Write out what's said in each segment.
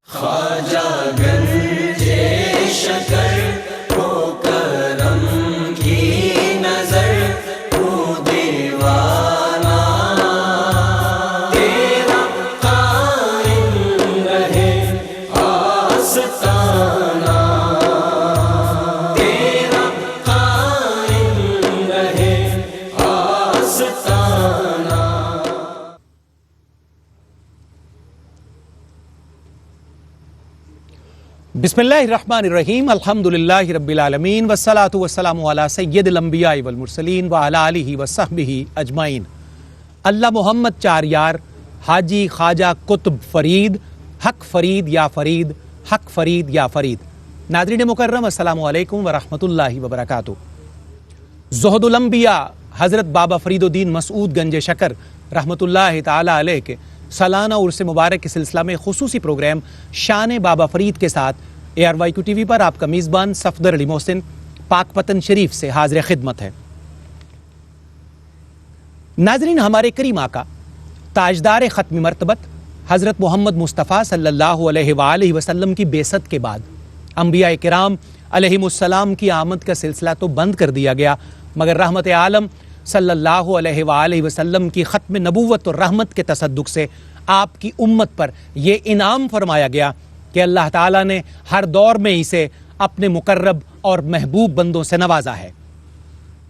خواجہ گنجے شکر کو کرم کی نظر تو دیوانہ تیرا قائم رہے آستانہ تیرا قائم رہے آستانہ. بسم اللہ الرحمن الرحیم. الحمدللہ رب العالمین والصلاة والسلام علی سید الانبیاء والمرسلین وعلی آلہ وصحبہ اجمعین. اللہ محمد چار یار حاجی خواجہ قطب فرید حق فرید یا فرید حق فرید یا فرید. ناظرین مکرم السلام علیکم ورحمۃ اللہ وبرکاتہ. زہد الانبیاء حضرت بابا فرید الدین مسعود گنج شکر رحمۃ اللہ تعالی علیہ کے سالانہ عرس مبارک کے سلسلہ میں خصوصی پروگرام شان بابا فرید کے ساتھ ARYQ TV پر آپ کا میزبان صفدر علی محسن پاک پتن شریف سے حاضر خدمت ہے. ناظرین، ہمارے کریم آقا تاجدار ختم مرتبت حضرت محمد مصطفیٰ صلی اللہ علیہ وآلہ وسلم کی بعثت کے بعد انبیاء کرام علیہم السلام کی آمد کا سلسلہ تو بند کر دیا گیا، مگر رحمت عالم صلی اللہ علیہ وآلہ وسلم کی ختم نبوت اور رحمت کے تصدق سے آپ کی امت پر یہ انعام فرمایا گیا کہ اللہ تعالیٰ نے ہر دور میں اسے اپنے مقرب اور محبوب بندوں سے نوازا ہے.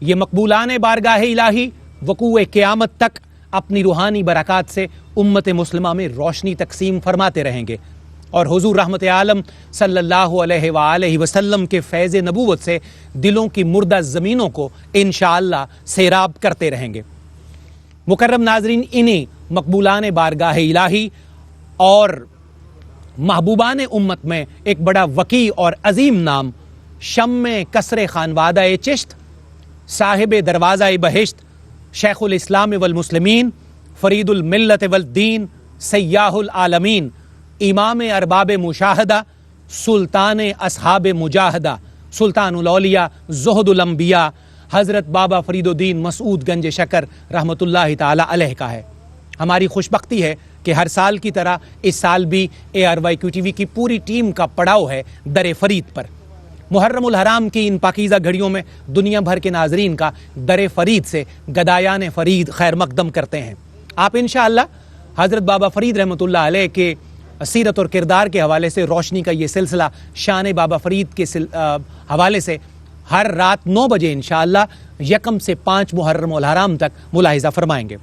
یہ مقبولان بارگاہ الہی وقوع قیامت تک اپنی روحانی برکات سے امت مسلمہ میں روشنی تقسیم فرماتے رہیں گے، اور حضور رحمت عالم صلی اللہ علیہ وآلہ وسلم کے فیض نبوت سے دلوں کی مردہ زمینوں کو انشاءاللہ سیراب کرتے رہیں گے. مکرم ناظرین، انہی مقبولان بارگاہ الہی اور محبوبان امت میں ایک بڑا وقیع اور عظیم نام شمع کسر خانوادہ چشت، صاحب دروازہ بہشت، شیخ الاسلام والمسلمین، فرید الملت والدین، سیاح العالمین، امام ارباب مشاہدہ، سلطان اصحاب مجاہدہ، سلطان الاولیاء، زہد الانبیاء حضرت بابا فرید الدین مسعود گنج شکر رحمۃ اللہ تعالی علیہ کا ہے. ہماری خوش بختی ہے کہ ہر سال کی طرح اس سال بھی ARYQ TV کی پوری ٹیم کا پڑاؤ ہے در فرید پر. محرم الحرام کی ان پاکیزہ گھڑیوں میں دنیا بھر کے ناظرین کا در فرید سے گدایان فرید خیر مقدم کرتے ہیں. آپ انشاءاللہ حضرت بابا فرید رحمۃ اللہ علیہ کے سیرت اور کردار کے حوالے سے روشنی کا یہ سلسلہ شان بابا فرید کے حوالے سے ہر رات 9 بجے انشاءاللہ 1 سے 5 محرم الحرام تک ملاحظہ فرمائیں گے.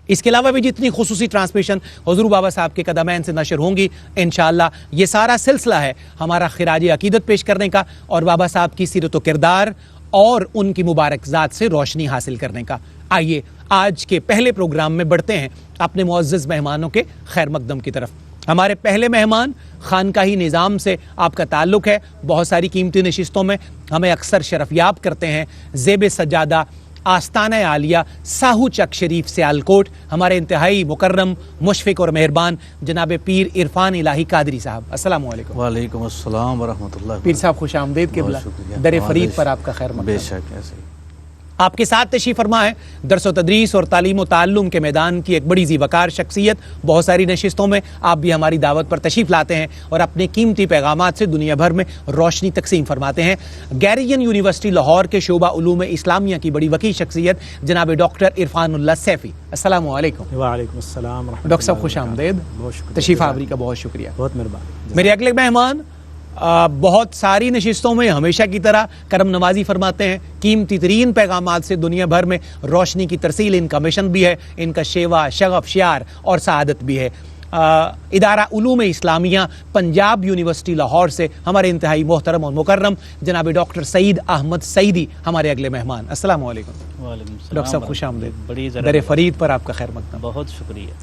اس کے علاوہ بھی جتنی خصوصی ٹرانسمیشن حضور بابا صاحب کے قدمین سے نشر ہوں گی انشاءاللہ یہ سارا سلسلہ ہے ہمارا خراج عقیدت پیش کرنے کا اور بابا صاحب کی سیرت و کردار اور ان کی مبارک ذات سے روشنی حاصل کرنے کا. آئیے آج کے پہلے پروگرام میں بڑھتے ہیں اپنے معزز مہمانوں کے خیر مقدم کی طرف. ہمارے پہلے مہمان خانقاہی نظام سے آپ کا تعلق ہے، بہت ساری قیمتی نشستوں میں ہمیں اکثر شرفیاب کرتے ہیں. زیب سجادہ آستانہ عالیہ ساہو چک شریف سیالکوٹ ہمارے انتہائی مکرم مشفق اور مہربان جناب پیر عرفان الہی قادری صاحب. السلام علیکم. وعلیکم السلام ورحمۃ اللہ. پیر صاحب خوش آمدید. قبلہ در فرید پر آپ کا خیر مقدم. بے شک ایسے ہی آپ کے ساتھ تشریف فرما ہے درس و تدریس اور تعلیم و تعلم کے میدان کی ایک بڑی ذی وقار شخصیت. بہت ساری نشستوں میں آپ بھی ہماری دعوت پر تشریف لاتے ہیں اور اپنے قیمتی پیغامات سے دنیا بھر میں روشنی تقسیم فرماتے ہیں. گیریجن یونیورسٹی لاہور کے شعبہ علوم اسلامیہ کی بڑی وقیع شخصیت جناب ڈاکٹر عرفان اللہ سیفی. السلام علیکم. وعلیکم السلام ورحمۃ اللہ. ڈاکٹر صاحب خوش آمدید. بہت شکریہ. تشریف آوری کا بہت شکریہ. بہت مہربانی. میرے اگلے مہمان بہت ساری نشستوں میں ہمیشہ کی طرح کرم نوازی فرماتے ہیں، قیمتی ترین پیغامات سے دنیا بھر میں روشنی کی ترسیل ان کا مشن بھی ہے، ان کا شیوا شغف شعار اور سعادت بھی ہے. ادارہ علوم اسلامیہ پنجاب یونیورسٹی لاہور سے ہمارے انتہائی محترم اور مکرم جناب ڈاکٹر سعید احمد سعیدی ہمارے اگلے مہمان. السلام علیکم. وعلیکم السلام. ڈاکٹر صاحب خوش آمدید. بڑی در فرید پر آپ کا خیر مقدم. بہت شکریہ.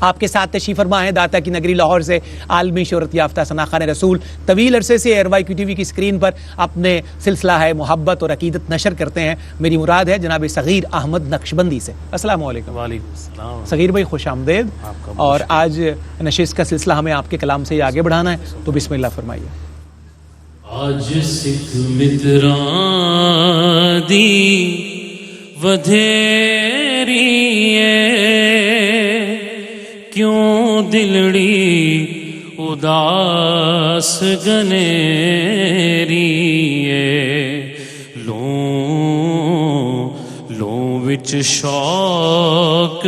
آپ کے ساتھ تشریف فرما ہے داتا کی نگری لاہور سے عالمی شہرت یافتہ ثناخوان رسول، طویل عرصے سے ARYQ TV کی اسکرین پر اپنے سلسلہ ہے محبت اور عقیدت نشر کرتے ہیں. میری مراد ہے جناب صغیر احمد نقشبندی سے. السلام علیکم. وعلیکم السلام. صغیر بھائی خوش آمدید. اور آج نشست کا سلسلہ ہمیں آپ کے کلام سے ہی آگے بڑھانا ہے، تو بسم اللہ فرمائیے. آج سکھ متراں دی ودھیری کیوں دلڑی उदास गनेरिए लों विच शौक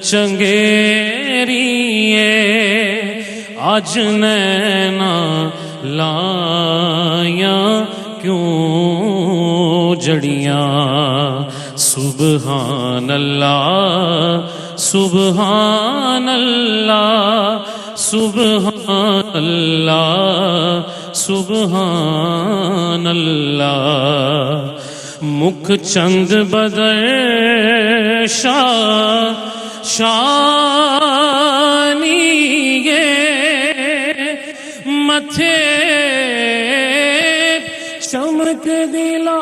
चंगेरिए अज नैना लाया क्यों जड़ियां सुबहान अल्लाह सुबहान अल्लाह सुबहान अल्लाह सुबहान अल्लाह मुख चंद बदर शानिए मथे चमक दिलाट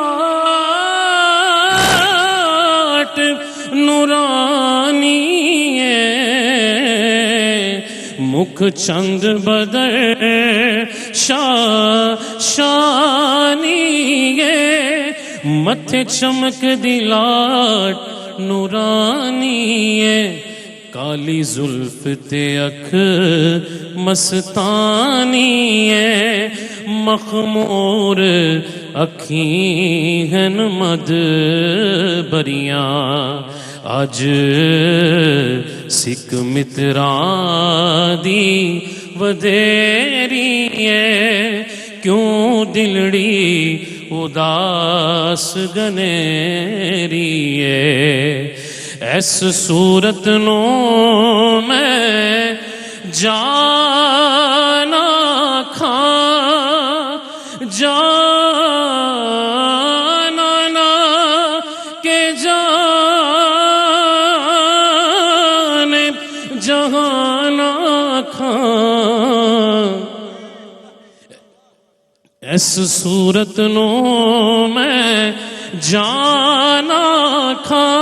नूरानी मुख चंद बदर शानिए मथे चमक दिलाट नूरानिए काली जुल्फ ते अख मस्तानिए मखमूर अखी हन मद बरियां अज सिख मित्रां दी वधेरिए क्यों दिलड़ी उदास गनेरिए ऐस सूरत नो मैं जाना खां जाना ना के जाने जहाना खां ऐस सूरत नो मैं जाना खां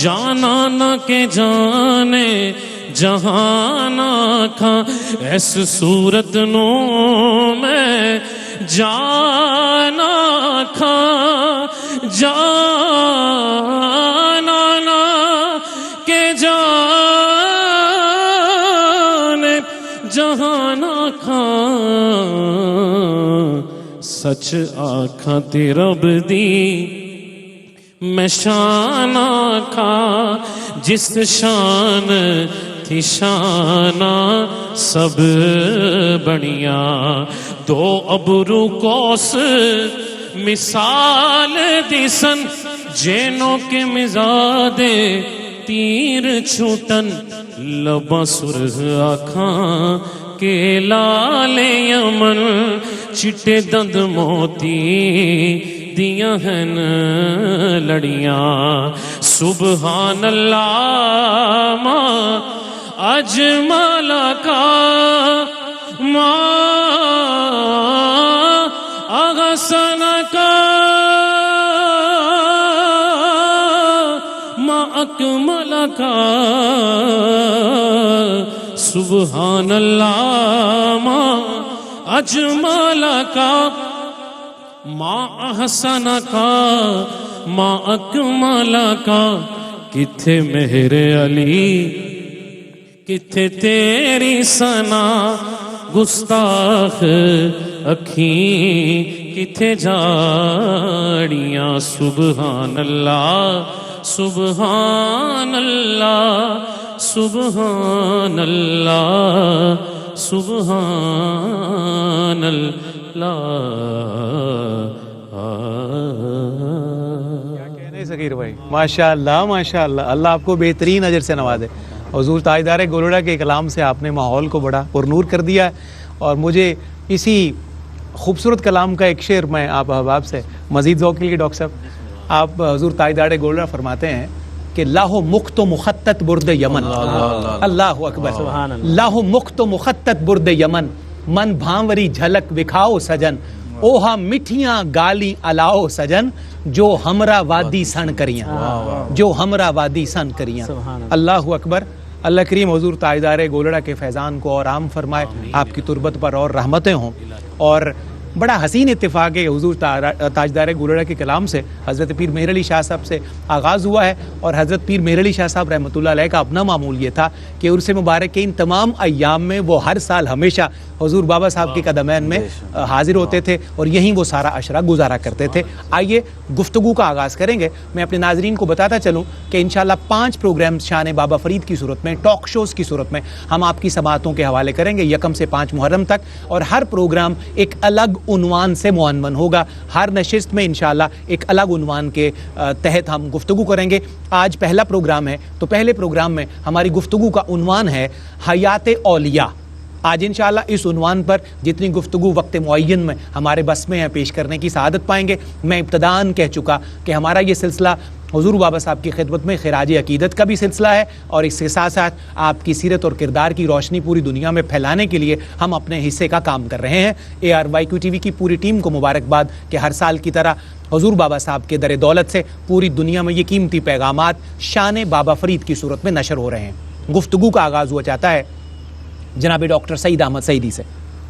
जाना न के जाने जहाना खां ऐस सूरत नो मैं जाना खां जाना न के जाने जहाना खां सच आखां ते रब दी मैं शान आखां जिस शान थी शाना सब बनिया दो अबरू कौस मिसाल दिसन जैनों के मिजादे तीर छूटन लबा सुरह आखां के लाले यमन चिट्टे दंद मोती दियां हन लड़ियां सुबहान अल्लाह मां अजमला का मां अहसन का मां अकमल का सुबहान अल्लाह मां अजमल का मां अहसन का मां अकमल का किथे मेरे अली किथे तेरी सना गुस्ताख अखी किथे जाड़ियां सुबहान अल्लाह सुबहान अल्लाह सुबहान अल्लाह सुबहान क्या कहने ज़कीर भाई, माशाअल्लाह माशाअल्लाह, अल्लाह आपको बेहतरीन अजर से नवाजे। हुज़ूर ताजदार गोलड़ा के कलाम से आपने माहौल को बड़ा पुरनूर कर दिया है। और मुझे इसी खूबसूरत कलाम का एक शेर मैं आप अहबाब से मज़ीद ज़ौक़ के लिए डॉक्टर साहब, आप हुज़ूर ताजदार गोलड़ा फरमाते हैं कि लाहो मुख्त मुखत्तत बुर्द यमन, अल्लाह अकबर, लाहो मुख्त मुखत्तत बुर्द यमन, मन भांवरी झलक विखाओ सजन, ओहा मिठियां गाली अलाओ सजन, जो हमरा वादी सन करियां, जो हमरा वादी सन करियां। अल्लाह अकबर। अल्लाह करीम हुज़ूर ताजदार गोलड़ा के फैज़ान को और आम फरमाए, आपकी तुरबत पर और रहमतें हों। और बड़ा हसीन इत्तेफाक है, हुजूर ताजदार गुलड़ा के कलाम से हज़रत पीर मेहर अली शाह साहब से आगाज़ हुआ है। और हज़रत पीर मेहर अली शाह साहब रहमतुल्लाह अलैह का अपना मामूल ये था कि उर्स मुबारक के इन तमाम अय्याम में वो हर साल हमेशा हुजूर बाबा साहब के कदमैन में हाजिर होते थे और यहीं वो सारा अशरा गुजारा करते थे। आइए गुफ्तगू का आगाज़ करेंगे। मैं अपने नाजरीन को बताता चलूँ कि इंशाल्लाह 5 प्रोग्राम शान बाबा फरीद की सूरत में, टॉक शोज़ की सूरत में हम आपकी समातों के हवाले करेंगे 1 से 5 मुहर्रम तक, और हर प्रोग्राम एक अलग उन्वान से मुअन्वन होगा। हर नशिस्त में इंशाल्लाह एक अलग उन्वान के तहत हम गुफ्तगू करेंगे। आज पहला प्रोग्राम है, तो पहले प्रोग्राम में हमारी गुफ्तगू का उन्वान है हयात औलिया। आज इंशाल्लाह इस उन्वान पर जितनी गुफ्तगू वक्त मुअय्यन में हमारे बस में है पेश करने की सआदत पाएंगे। मैं इब्तदान कह चुका कि हमारा ये सिलसिला हुजूर बाबा साहब की खिदमत में खिराज अकीदत का भी सिलसिला है, और इसके साथ साथ आपकी सीरत और किरदार की रोशनी पूरी दुनिया में फैलाने के लिए हम अपने हिस्से का काम कर रहे हैं। ARYQ TV की पूरी टीम को मुबारकबाद कि हर साल की तरह हुजूर बाबा साहब के दर दौलत से पूरी दुनिया में ये कीमती पैगामात शान बाबा फरीद की सूरत में नशर हो रहे हैं। गुफ्तगू का आगाज़ हुआ चाहता है जनाब डॉक्टर सईद अहमद सईदी से।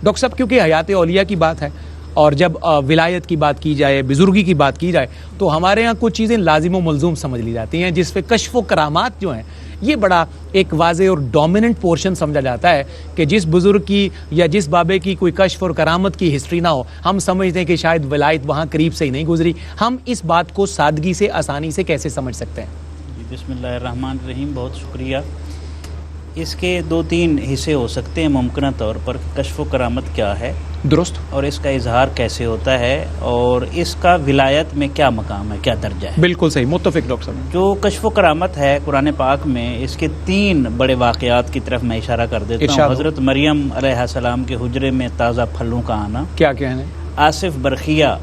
डॉक्टर साहब, क्योंकि हयात औलिया की बात है और जब विलायत की बात की जाए, बुजुर्गी की बात की जाए, तो हमारे यहाँ कुछ चीज़ें लाजिम व मलजूम समझ ली जाती हैं, जिस पे कश्फ व करामात जो हैं ये बड़ा एक वाज़े और डोमिनेंट पोर्शन समझा जाता है कि जिस बुज़ुर्ग की या जिस बाबे की कोई कश्फ और करामत की हिस्ट्री ना हो, हम समझते हैं कि शायद विलायत वहाँ करीब से ही नहीं गुजरी। हम इस बात को सादगी से, आसानी से कैसे समझ सकते हैं? बिस्मिल्लाहिर्रहमानिर्रहीम, बहुत शुक्रिया। इसके 2-3 हिस्से हो सकते हैं मुमकिन तौर पर। कश्फ व करामत क्या है, दुरुस्त, और इसका इजहार कैसे होता है, और इसका विलायत में क्या मकाम है, क्या दर्जा है। बिल्कुल सही, मुत्तफिक डॉक्टर साहब। जो कश्फ व करामत है कुरान पाक में, इसके 3 बड़े वाक़यात की तरफ मैं इशारा कर देता हूँ। हज़रत मरियम अलैहिस्सलाम के हुजरे में ताज़ा फलों का आना, क्या कहने, आसिफ बरखिया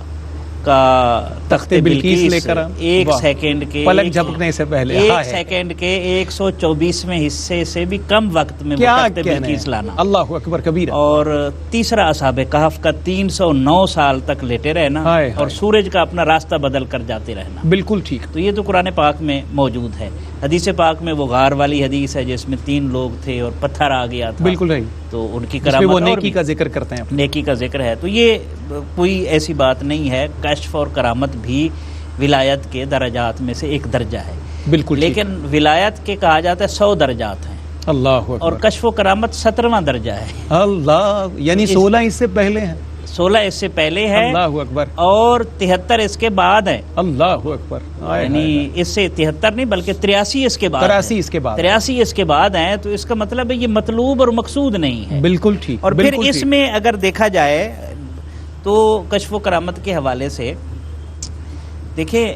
का तख्ते बिल्कीस लेकर 1 सेकंड के, पलक झपकने से पहले 1 सेकंड के 124वें हिस्से से भी कम वक्त में वो तख्ते बिल्कीस लाना, अल्लाहु अकबर कबीर। और तीसरा असहाबे कहफ का 309 साल तक लेटे रहना, और सूरज का अपना रास्ता बदल कर जाते रहना। बिल्कुल ठीक। तो ये तो कुरान पाक में मौजूद है। हदीस पाक में वो गार वाली हदीस है जिसमें 3 लोग थे और पत्थर आ गया था, बिल्कुल रही, तो उनकी करामत, वो नेकी का जिक्र करते हैं, नेकी का जिक्र है। तो ये कोई ऐसी बात नहीं है। कश्फ और करामत भी विलायत के दर्जात में से एक दर्जा है। बिल्कुल, लेकिन विलायत के कहा जाता है 100 दर्जात हैं, अल्लाह, और कश्फ और करामत 17वां दर्जा है। अल्लाह, यानी 16 इससे पहले है, 16 इससे पहले है, अल्लाह अकबर, और 73 इसके बाद है, अल्लाह अकबर। यानी इससे 73 नहीं बल्कि 83 इसके बाद, 83 इसके बाद, 83 इसके बाद है। तो इसका मतलब है ये मतलूब और मकसूद नहीं है। बिल्कुल ठीक। और फिर इसमें अगर देखा जाए तो कश्फ व करामत के हवाले से देखिए,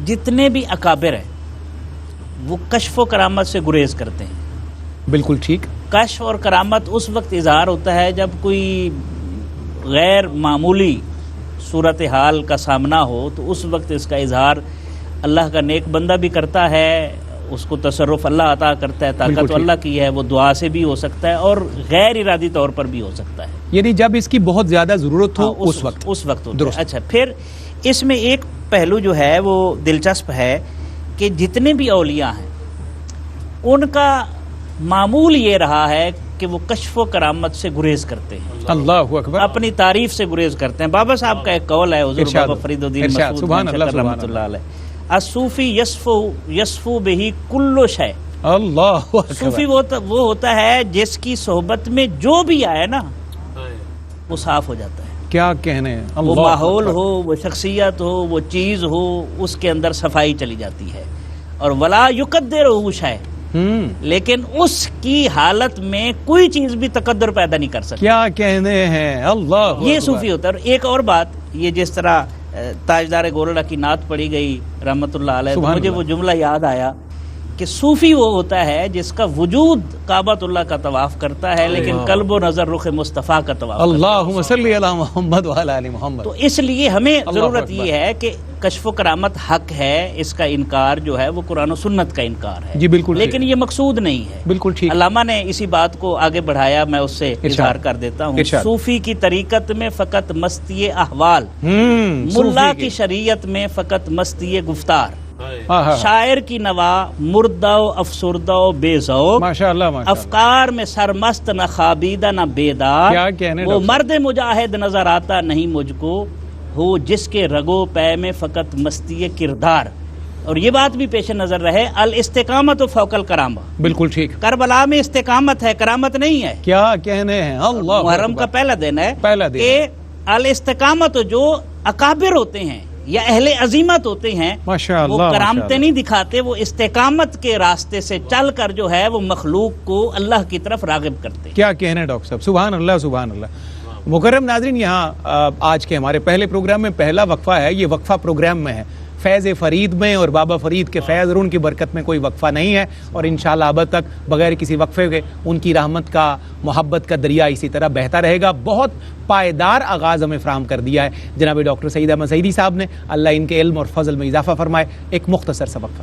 जितने भी अकाबिर हैं वो कश्फ व करामत से गुरेज करते हैं। बिल्कुल ठीक। कश्फ और करामत उस वक्त इजहार होता है जब कोई गैर मामूली सूरत हाल का सामना हो, तो उस वक्त इसका इजहार अल्लाह का नेक बंदा भी करता है, उसको तसर्रुफ अल्लाह अता करता है, ताकत अल्लाह की है, वो दुआ से भी हो सकता है और गैर इरादी तौर पर भी हो सकता है, यानी जब इसकी बहुत ज़्यादा ज़रूरत हो। हाँ, उस वक्त होता है। अच्छा, फिर इसमें एक पहलू जो है वो दिलचस्प है कि जितने भी औलिया हैं उनका मामूल ये रहा है कि वो कश्फ व करामत से गुरेज करते हैं, अल्लाह अकबर, अपनी तारीफ से गुरेज करते हैं। बाबा साहब का एक कौल है, हुजूर बाबा फरीदुद्दीन मसूद रहमतुल्लाह अलैह, अस्सूफी यस्फू बिही कुल्लु शै। अल्लाह, सूफी वो होता है जिसकी सोहबत में जो भी आए ना वो साफ हो जाता है। क्या कहने, वो माहौल हो, वो शख्सियत हो, वो चीज़ हो, उसके अंदर सफाई चली जाती है। और वला युकद्दिरहु शै, लेकिन उसकी हालत में कोई चीज़ भी तकद्दुर पैदा नहीं कर सकती। क्या कहने हैं, अल्लाह, ये सूफी होता है। और एक और बात, ये जिस तरह ताजदार गोरड़ा की नात पढ़ी गई रहमतुल्लाह अलैह, तो मुझे वो जुमला याद आया कि सूफी वो होता है जिसका वजूद काबतुल्लाह का तवाफ करता है, लेकिन कल्ब व नजर रुख मुस्तफ़ा का तवाफ। अल्लाहुम्मा सल्ली अला मुहम्मद व अला आलि मुहम्मद। तो इसलिए हमें ज़रूरत ये है कि कश्फ व करामत हक है, इसका इनकार जो है वो कुरान और सुन्नत का इनकार है। जी बिल्कुल, लेकिन ये मकसूद नहीं है। बिल्कुल ठीक। अल्लामा ने इसी बात को आगे बढ़ाया, मैं उससे इजहार कर देता हूँ। सूफी की तरीकत में फ़कत मस्ती अहवाल, मुल्ला की शरीयत में फ़कत मस्ती गुफ्तार। آہا، شاعر کی نوا مردہ و افسردہ و بے ذوق، ماشاء اللہ ماشاء اللہ. افکار میں سرمست نہ خوابیدہ نہ بیدار، کیا کہنے وہ ڈاکٹر مرد مجاہد نظر آتا نہیں مجھ کو، ہو جس کے رگو پے میں فقط مستی کردار. اور یہ بات بھی پیش نظر رہے، الاستقامت فوق الکرامہ، بالکل ٹھیک. کربلا میں استقامت ہے، کرامت نہیں ہے. کیا کہنے ہیں، اللہ محرم کا اکبر. پہلا دن ہے پہلا دن. کہ الاستقامت جو اکابر ہوتے ہیں یا اہل عظیمت ہوتے ہیں ماشاء اللہ، وہ ماشاء کرامتیں اللہ. نہیں دکھاتے، وہ استقامت کے راستے سے چل کر جو ہے وہ مخلوق کو اللہ کی طرف راغب کرتے ہیں. کیا کہنے ڈاکٹر صاحب، سبحان اللہ سبحان اللہ. مکرم ناظرین، یہاں آج کے ہمارے پہلے پروگرام میں پہلا وقفہ ہے. یہ وقفہ پروگرام میں ہے، فیض فرید میں اور بابا فرید کے فیض اور ان کی برکت میں کوئی وقفہ نہیں ہے، اور انشاءاللہ اب تک بغیر کسی وقفے کے ان کی رحمت کا، محبت کا دریا اسی طرح بہتا رہے گا. بہت پائیدار آغاز ہمیں فراہم کر دیا ہے جناب ڈاکٹر سعید احمد سعیدی صاحب نے. اللہ ان کے علم اور فضل میں اضافہ فرمائے. ایک مختصر سا وقفہ.